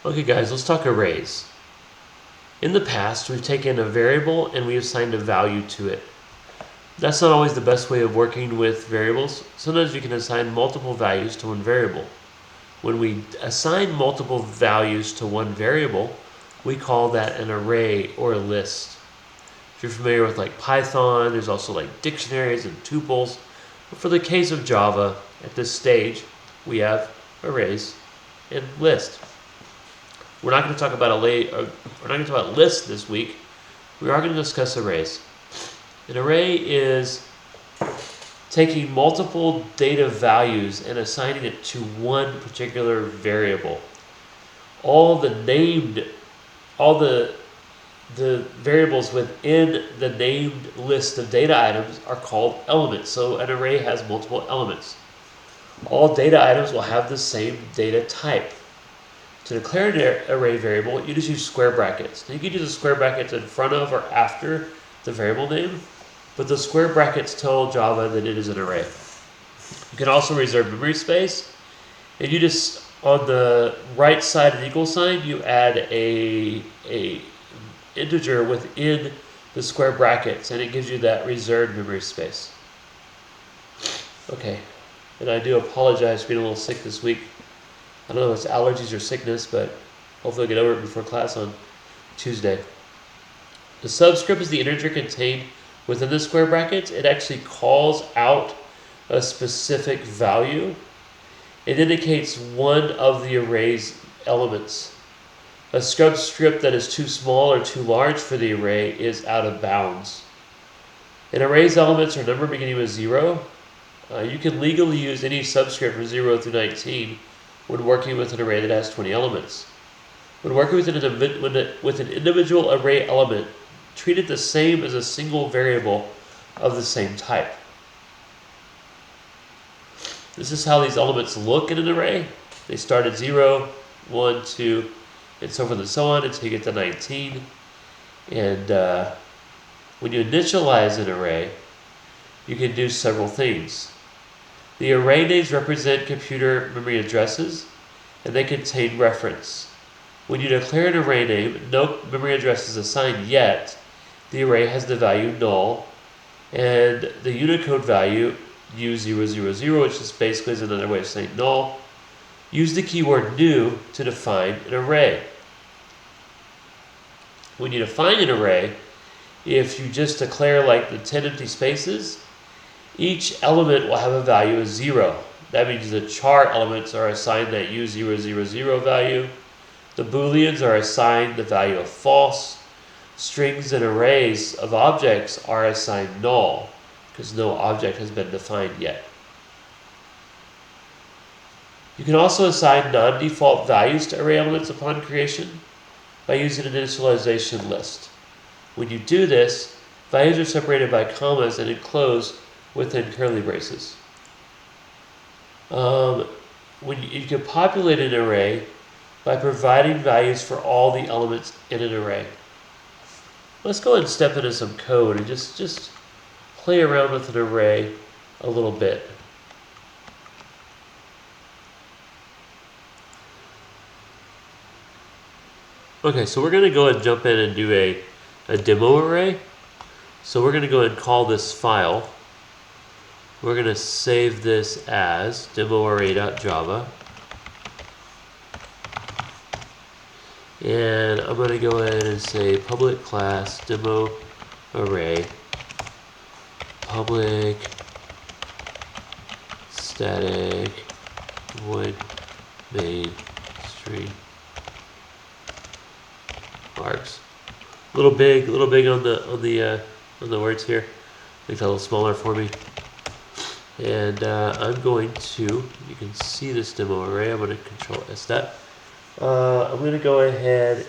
Okay guys, let's talk arrays. In the past, we've taken a variable and we assigned a value to it. That's not always the best way of working with variables. Sometimes you can assign multiple values to one variable. When we assign multiple values to one variable, we call that an array or a list. If you're familiar with like Python, there's also like dictionaries and tuples. But for the case of Java, at this stage, we have arrays and lists. We're not going to talk about lists this week. We are going to discuss arrays. An array is taking multiple data values and assigning it to one particular variable. All the variables within the named list of data items are called elements. So an array has multiple elements. All data items will have the same data type. To declare an array variable, you just use square brackets. Now you can use the square brackets in front of or after the variable name, but the square brackets tell Java that it is an array. You can also reserve memory space, and you just, on the right side of the equal sign, you add a integer within the square brackets, and it gives you that reserved memory space. Okay, and I do apologize for being a little sick this week. I don't know if it's allergies or sickness, but hopefully I'll get over it before class on Tuesday. The subscript is the integer contained within the square brackets. It actually calls out a specific value. It indicates one of the array's elements. A subscript that is too small or too large for the array is out of bounds. An array's elements are numbered beginning with 0. You can legally use any subscript from 0 through 19 when working with an array that has 20 elements. When working with an individual array element, treat it the same as a single variable of the same type. This is how these elements look in an array. They start at 0, 1, 2, and so forth and so on until you get to 19. And when you initialize an array, you can do several things. The array names represent computer memory addresses, and they contain reference. When you declare an array name, no memory address is assigned yet. The array has the value null, and the Unicode value U000, which is basically another way of saying null. Use the keyword new to define an array. When you define an array, if you just declare like the 10 empty spaces, each element will have a value of 0. That means the char elements are assigned that U000 value. The booleans are assigned the value of false. Strings and arrays of objects are assigned null, because no object has been defined yet. You can also assign non-default values to array elements upon creation by using an initialization list. When you do this, values are separated by commas and enclosed within curly braces. When you can populate an array by providing values for all the elements in an array. Let's go ahead and step into some code and just play around with an array a little bit. Okay, so we're going to go ahead and jump in and do a demo array. So we're going to go ahead and call this file. We're going to save this as demoarray.java. And I'm going to go ahead and say public class demo array public static void main string args. A little big on the words here. Make that a little smaller for me. And I'm going to, you can see this demo array. I'm going to control S that. I'm going to go ahead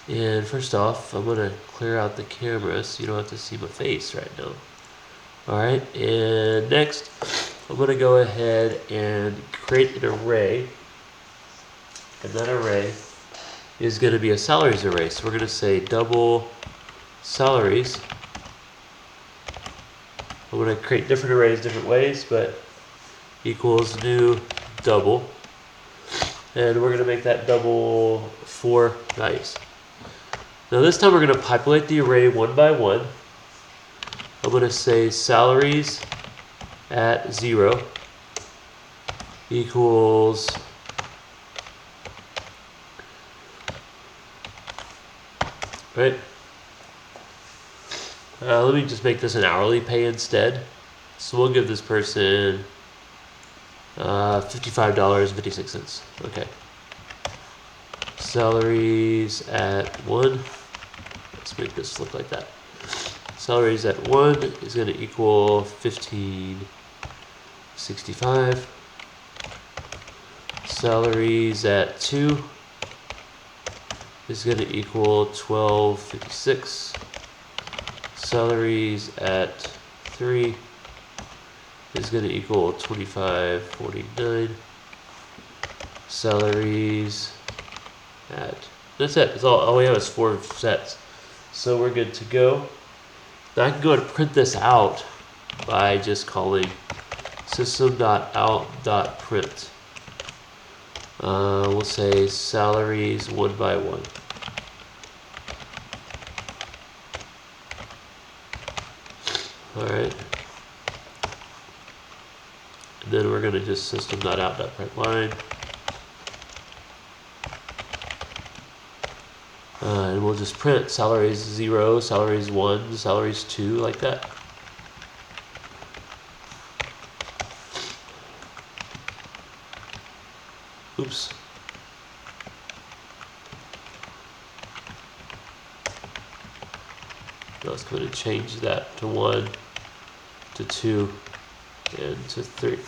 and first off, I'm going to clear out the camera so you don't have to see my face right now. Alright, and next, I'm going to go ahead and create an array. And that array is going to be a salaries array. So we're going to say double salaries. I'm going to create different arrays different ways, but equals new double. And we're going to make that double 4 values. Now this time we're going to populate the array one by one. I'm going to say salaries at 0 equals right. Let me just make this an hourly pay instead. So we'll give this person $55.56. Okay. Salaries at 1. Let's make this look like that. Salaries at 1 is going to equal $15.65. Salaries at 2 is going to equal $12.56. Salaries at 3 is going to equal $25.49. Salaries at, that's it. That's all we have is 4 sets. So we're good to go. Now I can go ahead and print this out by just calling system.out.print. We'll say salaries one by one. Alright. And then we're going to just system.out.print line. And we'll just print salaries 0, salaries 1, salaries 2, like that. Oops. Now let's go ahead and change that to 1, to 2, and to 3.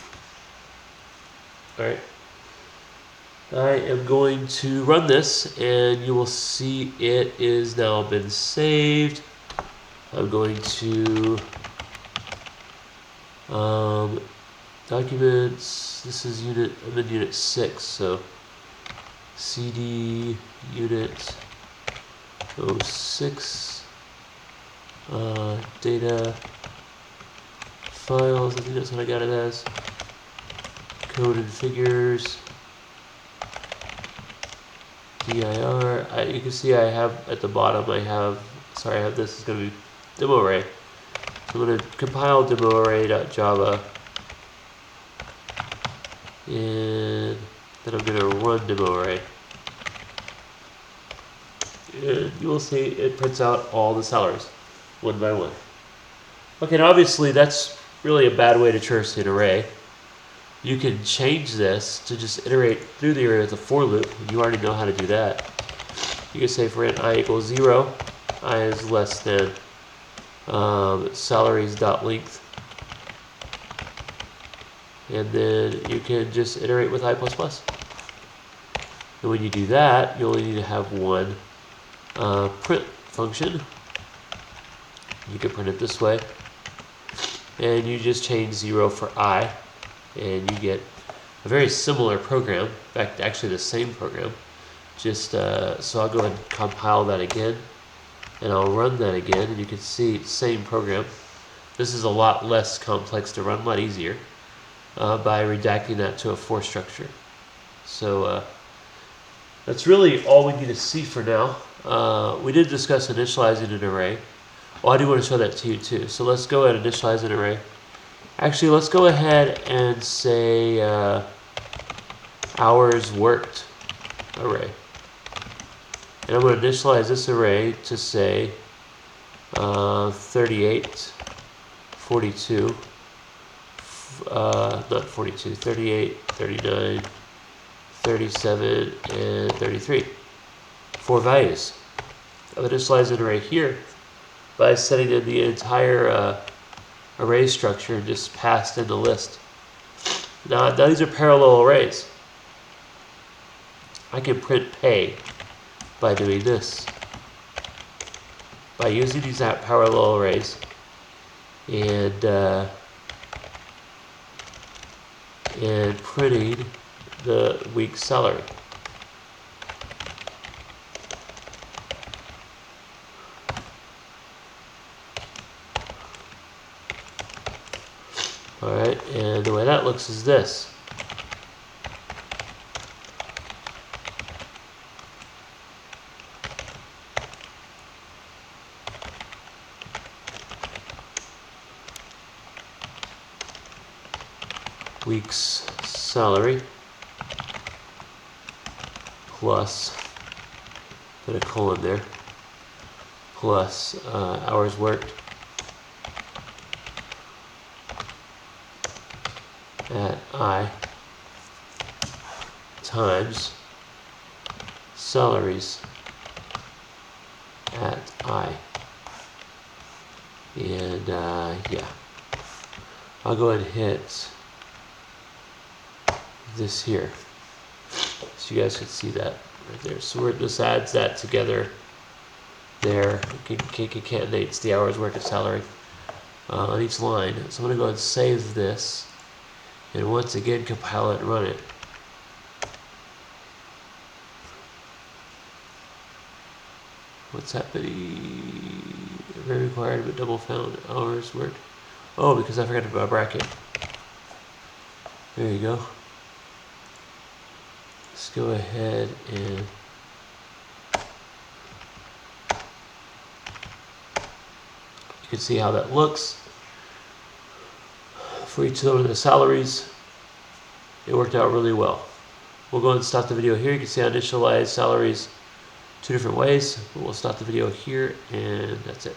Alright. I am going to run this, and you will see it is now been saved. I'm going to documents. This is unit. I'm in unit 6, so CD unit 06 data files. I think that's what I got it as. Code and figures. dir. You can see I have at the bottom, I have this is going to be demo array. So I'm going to compile demo array.java, and then I'm going to run demo array. And you will see it prints out all the salaries one by one. Okay, now obviously that's really a bad way to traverse an array. You can change this to just iterate through the array with a for loop. You already know how to do that. You can say for int I equals 0, I is less than salaries.length. And then you can just iterate with I++. And when you do that, you only need to have one print function. You can print it this way. And you just change 0 for I. And you get a very similar program, in fact, actually the same program. Just so I'll go ahead and compile that again, and I'll run that again, and you can see same program. This is a lot less complex to run, a lot easier, by redacting that to a for structure. So that's really all we need to see for now. We did discuss initializing an array. Well, I do want to show that to you too. So let's go ahead and initialize an array. Actually, let's go ahead and say hours worked array. And I'm going to initialize this array to say 38, 42, not 42, 38, 39, 37, and 33. 4 values. I'll initialize an array here by setting in the entire array structure and just passed in the list. Now these are parallel arrays. I can print pay by doing this. By using these parallel arrays and printing the week's salary. Alright, and the way that looks is this. week's salary plus, put a colon there, plus hours worked at I times salaries at I. And yeah, I'll go ahead and hit this here so you guys can see that right there. So it just adds that together there. It concatenates the hours worked at salary on each line. So I'm going to go ahead and save this and once again compile it and run it. What's happening? Very required but double found hours worked. Oh, because I forgot to bracket. There you go. Let's go ahead and you can see how that looks. For each of the salaries, it worked out really well. We'll go ahead and stop the video here. You can see I initialized salaries two different ways, but we'll stop the video here, and that's it.